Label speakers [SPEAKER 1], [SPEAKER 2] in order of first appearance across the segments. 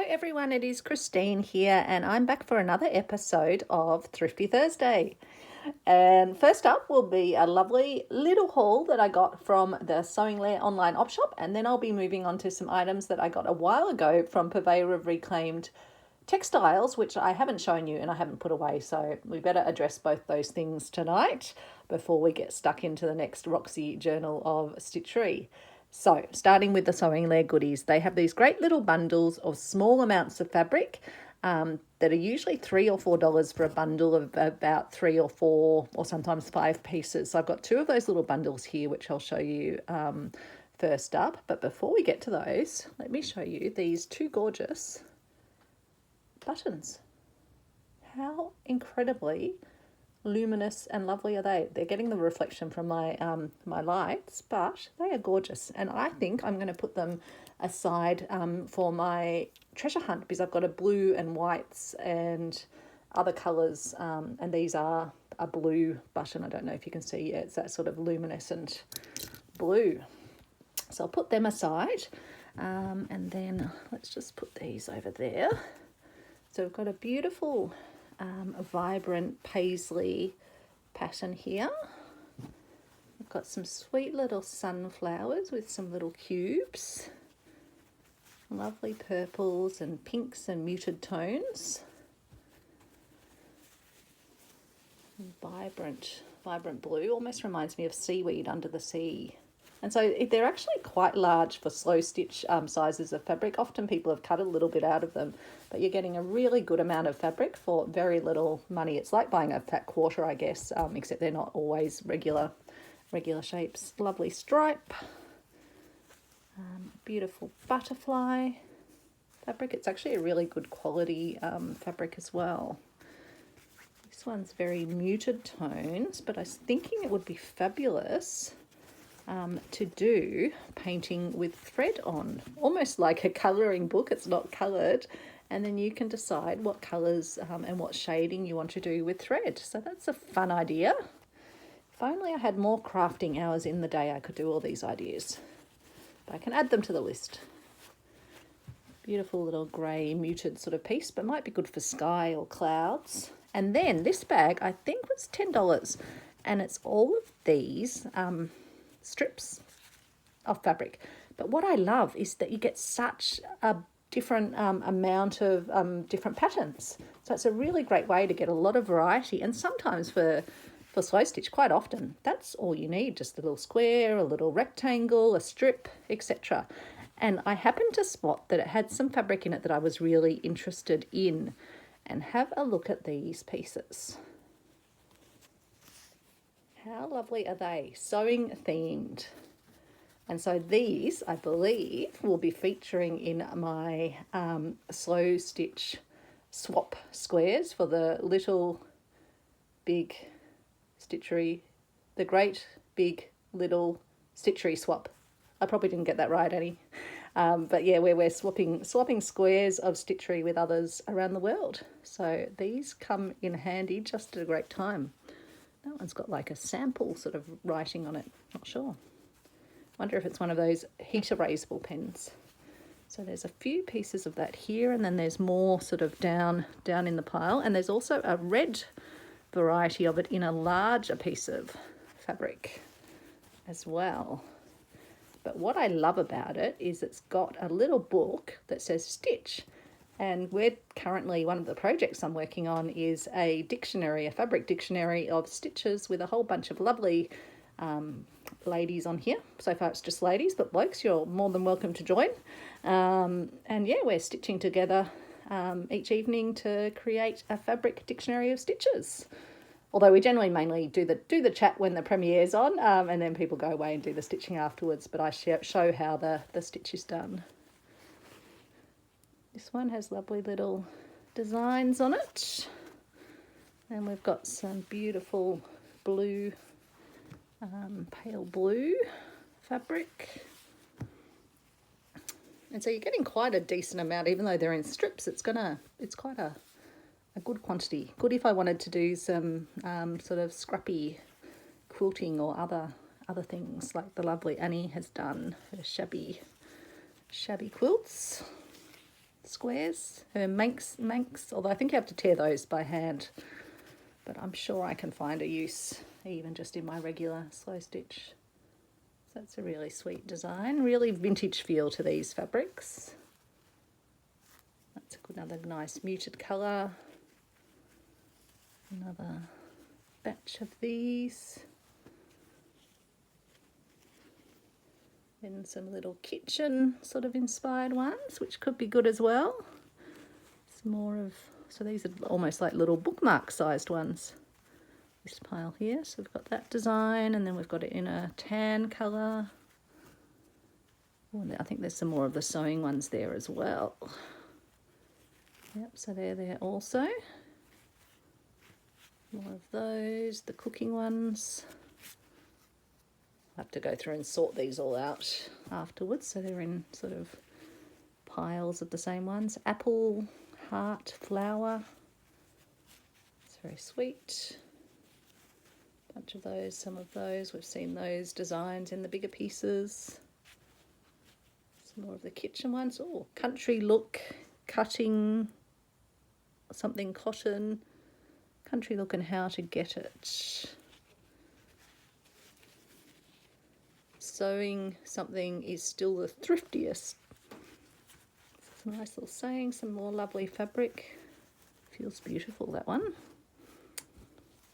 [SPEAKER 1] everyone, it is Christine here and I'm back for another episode of Thrifty Thursday. And first up will be a lovely little haul that I got from the Sewing Lair online op shop, and then I'll be moving on to some items that I got a while ago from Purveyor of Reclaimed Textiles, which I haven't shown you and I haven't put away, so we better address both those things tonight before we get stuck into the next Roxy Journal of Stitchery. So, starting with the Sewing Lair goodies, they have these great little bundles of small amounts of fabric that are usually $3 or $4 for a bundle of about 3 or 4 or sometimes 5 pieces. So I've got 2 of those little bundles here, which I'll show you first up. But before we get to those, let me show you these 2 gorgeous buttons. How incredibly luminous and lovely are they? They're getting the reflection from my my lights, but they are gorgeous, and I think I'm going to put them aside for my treasure hunt, because I've got a blue and whites and other colours, and these are a blue button. I don't know if you can see it. It's that sort of luminescent blue, so I'll put them aside, and then let's just put these over there. So we've got a beautiful a vibrant paisley pattern here. I've got some sweet little sunflowers with some little cubes, lovely purples and pinks and muted tones, and vibrant blue. Almost reminds me of seaweed under the sea. And so they're actually quite large for slow stitch sizes of fabric. Often people have cut a little bit out of them, but you're getting a really good amount of fabric for very little money. It's like buying a fat quarter, I guess, except they're not always regular shapes. Lovely stripe, beautiful butterfly fabric. It's actually a really good quality fabric as well. This one's very muted tones, but I was thinking it would be fabulous to do painting with thread on, almost like a colouring book. It's not coloured, and then you can decide what colours and what shading you want to do with thread. So that's a fun idea. If only I had more crafting hours in the day, I could do all these ideas, but I can add them to the list. Beautiful little grey muted sort of piece, but might be good for sky or clouds. And then this bag I think was $10, and it's all of these strips of fabric. But what I love is that you get such a different amount of different patterns. So it's a really great way to get a lot of variety, and sometimes for slow stitch, quite often that's all you need, just a little square, a little rectangle, a strip, etc. And I happened to spot that it had some fabric in it that I was really interested in, and have a look at these pieces. How lovely are they? Sewing themed. And so these, I believe, will be featuring in my slow stitch swap squares for the little big stitchery, the great big little stitchery swap. I probably didn't get that right, Annie. But yeah, where we're swapping squares of stitchery with others around the world. So these come in handy just at a great time. That one's got like a sample sort of writing on it. Not sure. Wonder if it's one of those heat erasable pens. So there's a few pieces of that here, and then there's more sort of down in the pile. And there's also a red variety of it in a larger piece of fabric as well. But what I love about it is it's got a little book that says Stitch. And we're currently, one of the projects I'm working on is a dictionary, a fabric dictionary of stitches with a whole bunch of lovely ladies on here. So far it's just ladies, but blokes, you're more than welcome to join. And yeah, we're stitching together each evening to create a fabric dictionary of stitches. Although we generally mainly do the chat when the premiere's on, and then people go away and do the stitching afterwards, but I show how the stitch is done. This one has lovely little designs on it. And we've got some beautiful blue, pale blue fabric. And so you're getting quite a decent amount, even though they're in strips. It's quite a good quantity. Good if I wanted to do some sort of scrappy quilting or other things like the lovely Annie has done, her shabby quilts. It's squares, her Manx, although I think you have to tear those by hand, but I'm sure I can find a use even just in my regular slow stitch. So that's a really sweet design, really vintage feel to these fabrics. That's another nice muted colour. Another batch of these. Then some little kitchen sort of inspired ones, which could be good as well. It's more of, so these are almost like little bookmark sized ones. This pile here, so we've got that design, and then we've got it in a tan colour. Oh, I think there's some more of the sewing ones there as well. Yep, so they're there also. More of those, the cooking ones. I'll have to go through and sort these all out afterwards, so they're in sort of piles of the same ones. Apple, heart, flower. It's very sweet. Bunch of those, some of those. We've seen those designs in the bigger pieces. Some more of the kitchen ones. Oh, country look, cutting, something cotton. Country look and how to get it. Sewing something is still the thriftiest. Some nice little saying, some more lovely fabric. Feels beautiful, that one.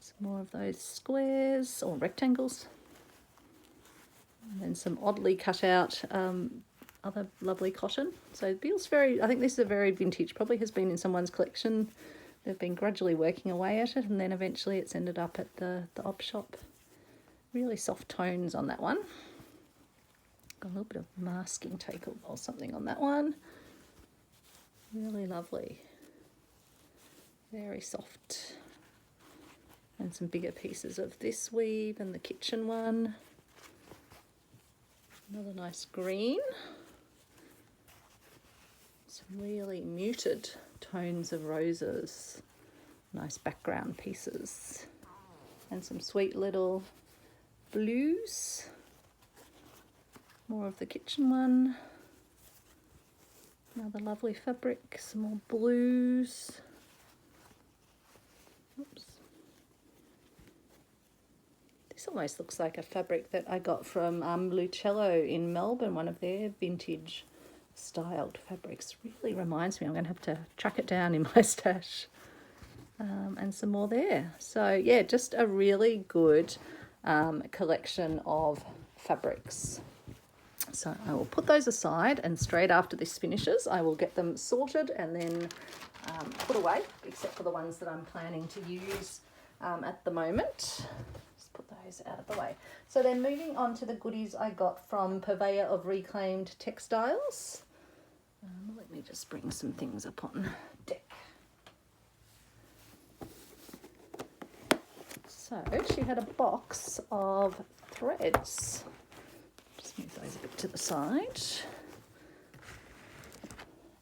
[SPEAKER 1] Some more of those squares or rectangles. And then some oddly cut out other lovely cotton. So it feels very, I think this is a very vintage, probably has been in someone's collection. They've been gradually working away at it, and then eventually it's ended up at the op shop. Really soft tones on that one. Got a little bit of masking tape or something on that one. Really lovely. Very soft. And some bigger pieces of this weave and the kitchen one. Another nice green. Some really muted tones of roses. Nice background pieces. And some sweet little blues. More of the kitchen one. Another lovely fabric, some more blues. Oops. This almost looks like a fabric that I got from Lucello in Melbourne, one of their vintage styled fabrics. Really reminds me, I'm going to have to track it down in my stash. And some more there. So yeah, just a really good collection of fabrics. So I will put those aside, and straight after this finishes I will get them sorted and then put away, except for the ones that I'm planning to use at the moment. Just put those out of the way. So then moving on to the goodies I got from Purveyor of Reclaimed Textiles. Let me just bring some things up on deck. So she had a box of threads. Just move those a bit to the side.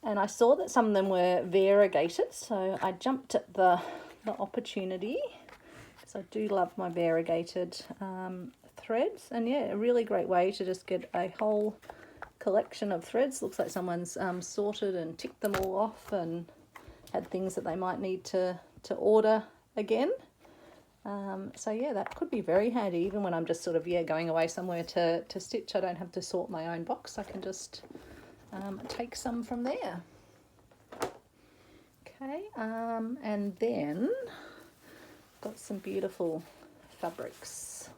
[SPEAKER 1] And I saw that some of them were variegated, so I jumped at the opportunity, because I do love my variegated threads. And yeah, a really great way to just get a whole collection of threads. Looks like someone's sorted and ticked them all off and had things that they might need to order again. So yeah, that could be very handy, even when I'm just sort of, going away somewhere to stitch. I don't have to sort my own box. I can just take some from there. Okay, and then got some beautiful fabrics.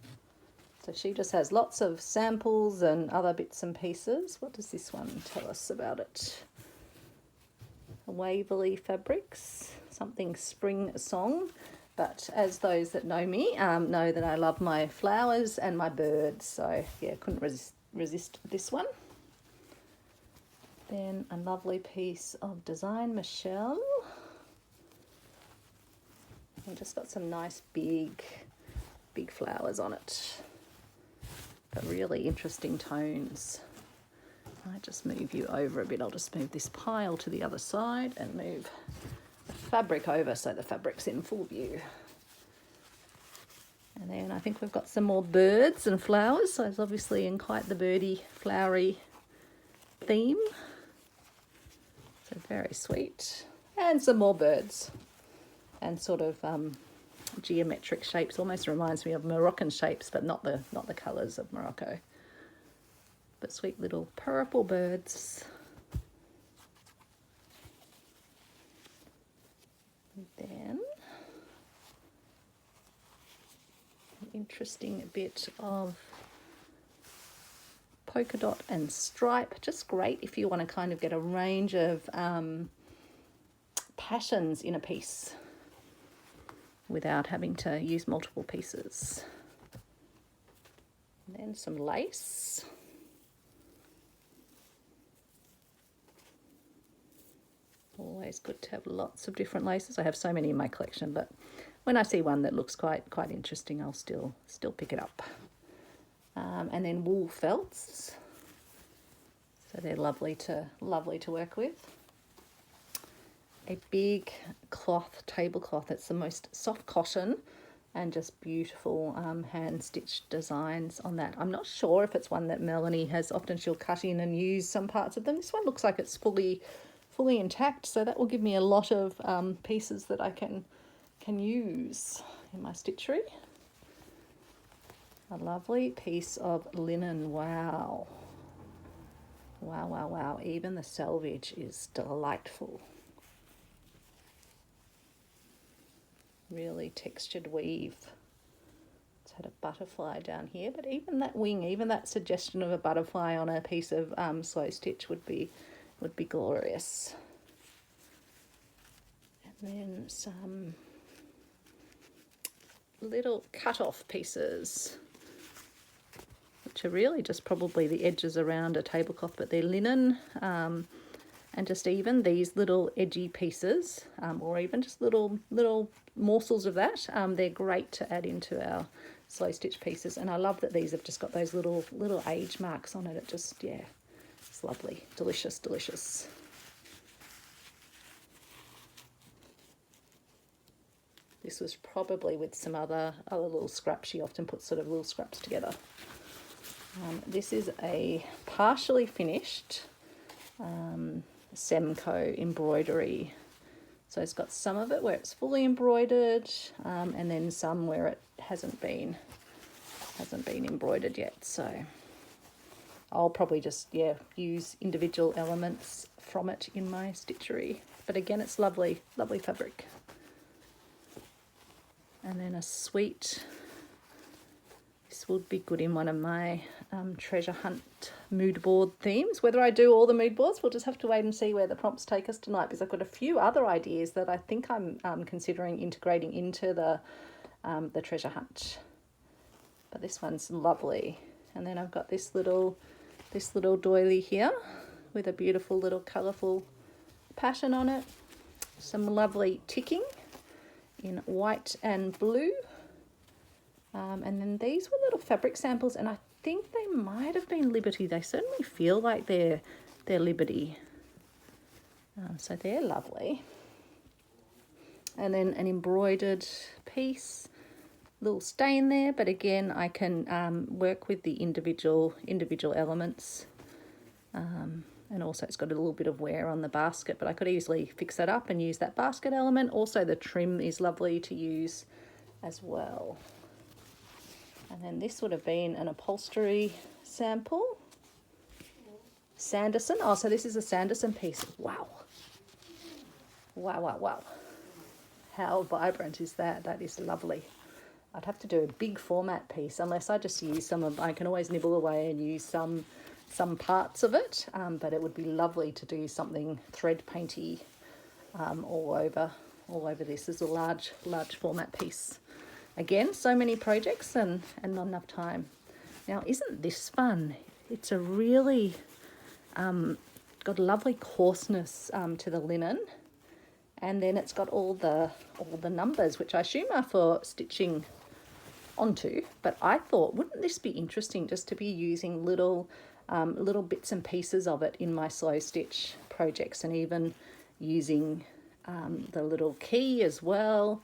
[SPEAKER 1] So she just has lots of samples and other bits and pieces. What does this one tell us about it? Waverley Fabrics, something spring song. But as those that know me know that I love my flowers and my birds. So yeah, couldn't resist this one. Then a lovely piece of Design Michelle. And just got some nice big flowers on it. But really interesting tones. I just move you over a bit. I'll just move this pile to the other side and move the fabric over so the fabric's in full view. And then I think we've got some more birds and flowers. So it's obviously in quite the birdy, flowery theme. So very sweet. And some more birds and sort of geometric shapes. Almost reminds me of Moroccan shapes, but not the colours of Morocco. But sweet little purple birds. And then an interesting bit of polka dot and stripe. Just great if you want to kind of get a range of patterns in a piece without having to use multiple pieces. And then some lace. Always good to have lots of different laces. I have so many in my collection, but when I see one that looks quite interesting, I'll still pick it up. And then wool felts. So they're lovely to work with. A big cloth, tablecloth. It's the most soft cotton and just beautiful hand stitched designs on that. I'm not sure if it's one that Melanie has. Often she'll cut in and use some parts of them. This one looks like it's fully intact, so that will give me a lot of pieces that I can use in my stitchery. A lovely piece of linen. Wow. Wow, wow, wow. Even the selvage is delightful. Really textured weave. It's had a butterfly down here, but even that wing, even that suggestion of a butterfly on a piece of slow stitch would be glorious. And then some little cut-off pieces, which are really just probably the edges around a tablecloth, but they're linen, and just even these little edgy pieces, or even just little morsels of that, they're great to add into our slow stitch pieces. And I love that these have just got those little age marks on it. It just, yeah, it's lovely. Delicious, delicious. This was probably with some other little scraps. She often puts sort of little scraps together. This is a partially finished Semco embroidery. So it's got some of it where it's fully embroidered, and then some where it hasn't been embroidered yet. So I'll probably just, yeah, use individual elements from it in my stitchery. But again, it's lovely, lovely fabric. And then a sweet, this would be good in one of my treasure hunt mood board themes. Whether I do all the mood boards, we'll just have to wait and see where the prompts take us tonight, because I've got a few other ideas that I think I'm considering integrating into the treasure hunt. But this one's lovely. And then I've got this little doily here with a beautiful little colourful pattern on it. Some lovely ticking in white and blue. And then these were little fabric samples, and I think they might have been Liberty. They certainly feel like they're Liberty. So they're lovely. And then an embroidered piece, little stain there, but again I can work with the individual elements. And also it's got a little bit of wear on the basket, but I could easily fix that up and use that basket element. Also the trim is lovely to use as well. And then this would have been an upholstery sample. Sanderson. Oh, so this is a Sanderson piece. Wow. Wow, wow, wow. How vibrant is that? That is lovely. I'd have to do a big format piece, unless I just use some of, I can always nibble away and use some parts of it, but it would be lovely to do something thread painty all over this. This is a large format piece. Again, so many projects and not enough time. Now, isn't this fun? It's a really got a lovely coarseness to the linen, and then it's got all the numbers, which I assume are for stitching onto. But I thought, wouldn't this be interesting just to be using little bits and pieces of it in my slow stitch projects, and even using the little key as well.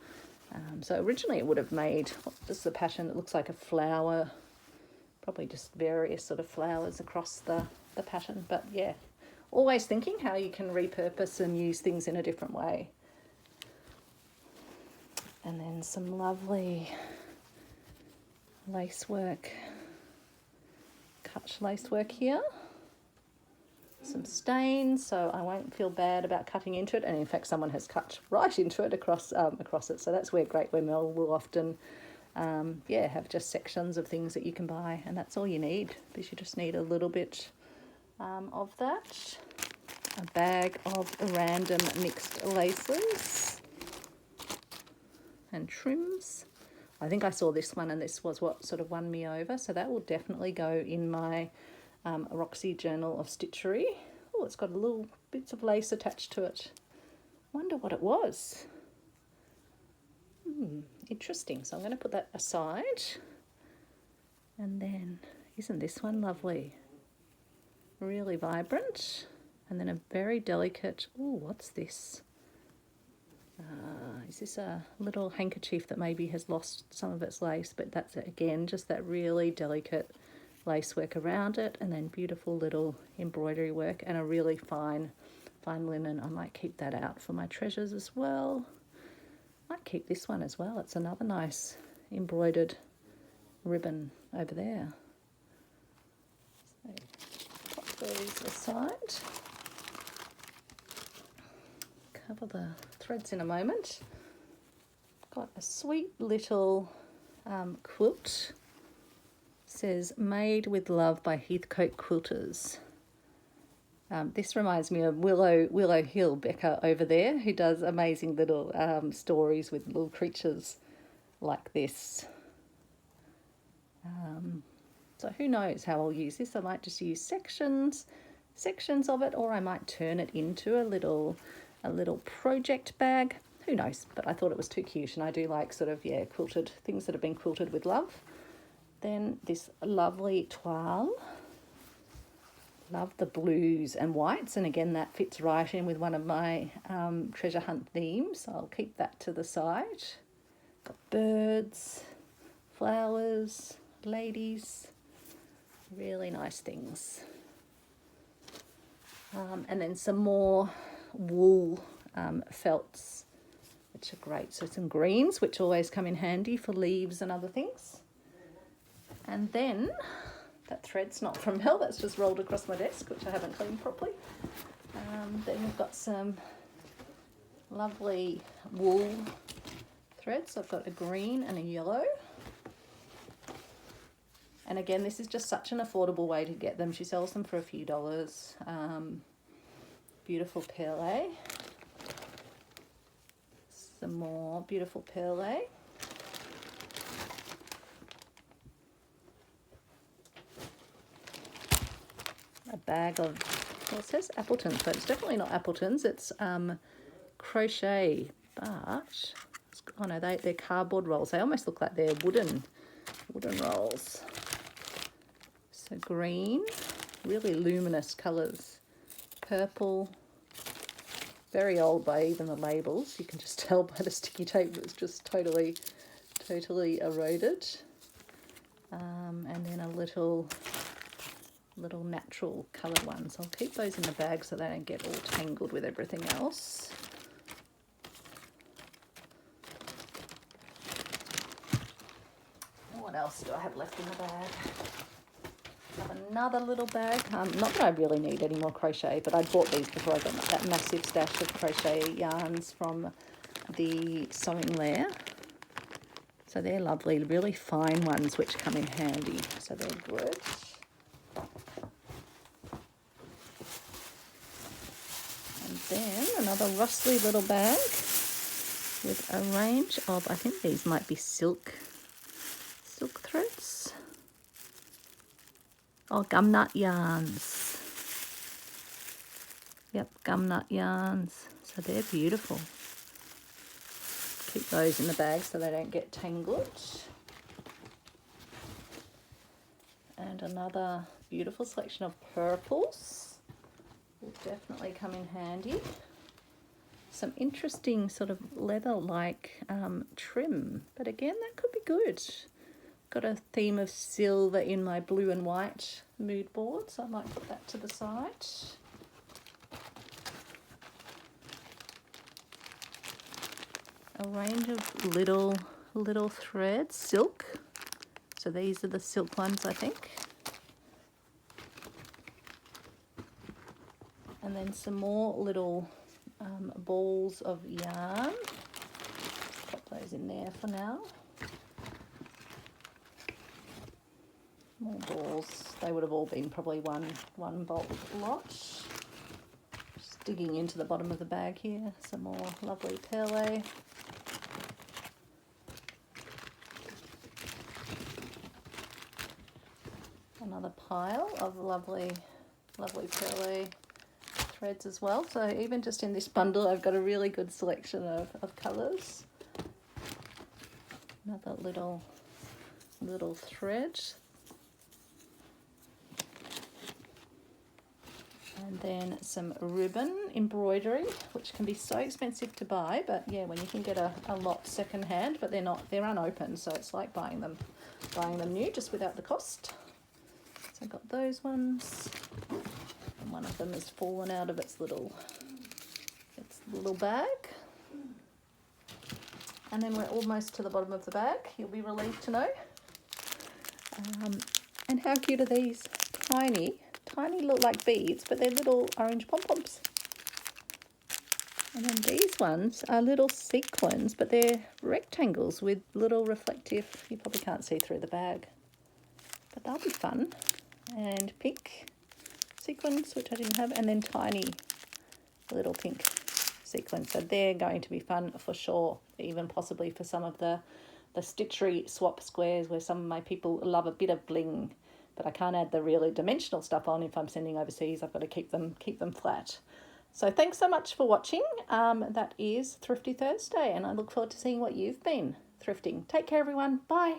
[SPEAKER 1] So originally it would have made, just the pattern that looks like a flower, probably just various sort of flowers across the pattern. But yeah, always thinking how you can repurpose and use things in a different way. And then some lovely lace work, cut lace work here. Some stains, so I won't feel bad about cutting into it. And in fact, someone has cut right into it across it. So that's where Great Mill will often, have just sections of things that you can buy, and that's all you need. Because you just need a little bit of that. A bag of random mixed laces and trims. I think I saw this one, and this was what sort of won me over. So that will definitely go in my Roxy Journal of Stitchery. Oh, it's got a little bits of lace attached to it. Wonder what it was. Interesting. So I'm going to put that aside. And then, isn't this one lovely? Really vibrant. And then a very delicate, oh, what's this? Is this a little handkerchief that maybe has lost some of its lace? But that's, again, just that really delicate lace work around it, and then beautiful little embroidery work, and a really fine linen. I might keep that out for my treasures as well. Might keep this one as well. It's another nice embroidered ribbon over there. So pop these aside. Cover the threads in a moment. Got a sweet little quilt. Says made with love by Heathcote Quilters. This reminds me of Willow Hill, Becca over there, who does amazing little stories with little creatures like this. So who knows how I'll use this. I might just use sections of it, or I might turn it into a little project bag. Who knows? But I thought it was too cute, and I do like sort of quilted things that have been quilted with love. Then this lovely toile. Love the blues and whites, and again that fits right in with one of my treasure hunt themes, so I'll keep that to the side. Got birds, flowers, ladies, really nice things. And then some more wool felts, which are great. So some greens, which always come in handy for leaves and other things. And then, that thread's not from Mel, that's just rolled across my desk, which I haven't cleaned properly. Then we've got some lovely wool threads. I've got a green and a yellow. And again, this is just such an affordable way to get them. She sells them for a few dollars. Beautiful perle. Some more beautiful perle. A bag of, well, it says Appleton's, but it's definitely not Appleton's. It's crochet, but oh no, they're cardboard rolls. They almost look like they're wooden rolls. So green, really luminous colours, purple, very old by even the labels. You can just tell by the sticky tape it's just totally eroded. And then a little natural coloured ones. I'll keep those in the bag so they don't get all tangled with everything else. What else do I have left in the bag? I have another little bag. Not that I really need any more crochet, but I bought these before I got that massive stash of crochet yarns from the Sewing Lair. So they're lovely, really fine ones which come in handy. So they're good. And then another rustly little bag with a range of, I think these might be silk threads. Oh, gumnut yarns. Yep, gumnut yarns. So they're beautiful. Keep those in the bag so they don't get tangled. And another beautiful selection of purples will definitely come in handy. Some interesting sort of leather-like trim, but again, that could be good. Got a theme of silver in my blue and white mood board, so I might put that to the side. a range of little threads, silk. So these are the silk ones, I think. And then some more little balls of yarn. Pop those in there for now. More balls. They would have all been probably one bulk lot. Just digging into the bottom of the bag here. Some more lovely perle. Another pile of lovely perle threads as well. So even just in this bundle, I've got a really good selection of colours. Another little thread. And then some ribbon embroidery, which can be so expensive to buy, but yeah, when you can get a lot secondhand, but they're unopened, so it's like buying them new, just without the cost. So I got those ones, and one of them has fallen out of its little bag. And then we're almost to the bottom of the bag. You'll be relieved to know. And how cute are these? Tiny, look like beads, but they're little orange pom-poms. And then these ones are little sequins, but they're rectangles with little reflective, you probably can't see through the bag, but they'll be fun. And pink sequins, which I didn't have, and then tiny little pink sequins. So they're going to be fun for sure, even possibly for some of the Stitchery swap squares where some of my people love a bit of bling, but I can't add the really dimensional stuff on if I'm sending overseas. I've got to keep them flat. So thanks so much for watching. That is Thrifty Thursday, and I look forward to seeing what you've been thrifting. Take care, everyone. Bye.